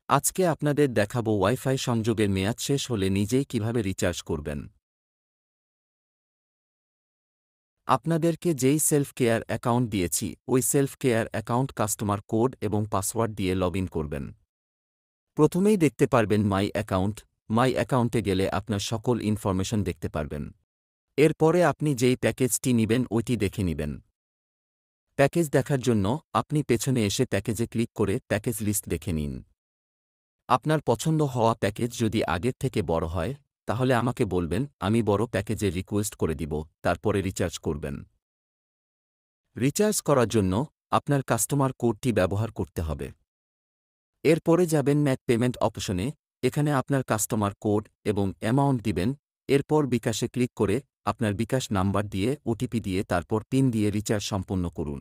আজকে আপনাদের দেখাবো ওয়াইফাই সংযোগের মেয়াদ শেষ হলে নিজেই কিভাবে রিচার্জ করবেন। আপনাদেরকে যেই সেলফ কেয়ার অ্যাকাউন্ট দিয়েছি ওই self care account customer code এবং পাসওয়ার্ড দিয়ে লগইন করবেন। প্রথমেই দেখতে পারবেন মাই অ্যাকাউন্টে গেলে আপনার সকল ইনফরমেশন দেখতে পারবেন। এরপরে আপনি যেই প্যাকেজটি নিবেন ওইটি দেখে নিবেন। প্যাকেজ দেখার জন্য আপনি পেছনে এসে প্যাকেজে ক্লিক করে প্যাকেজ লিস্ট দেখে নিন। আপনার পছন্দ হওয়া প্যাকেজ যদি আগের থেকে বড় হয় তাহলে আমাকে বলবেন, আমি বড় প্যাকেজের রিকোয়েস্ট করে দিব, তারপরে রিচার্জ করবেন। রিচার্জ করার জন্য আপনার কাস্টমার কোডটি ব্যবহার করতে হবে। এরপরে যাবেন ম্যাক পেমেন্ট অপশনে, এখানে আপনার কাস্টমার কোড এবং অ্যামাউন্ট দিবেন। এরপর বিকাশে ক্লিক করে আপনার বিকাশ নাম্বার দিয়ে ওটিপি দিয়ে তারপর পিন দিয়ে রিচার্জ সম্পন্ন করুন।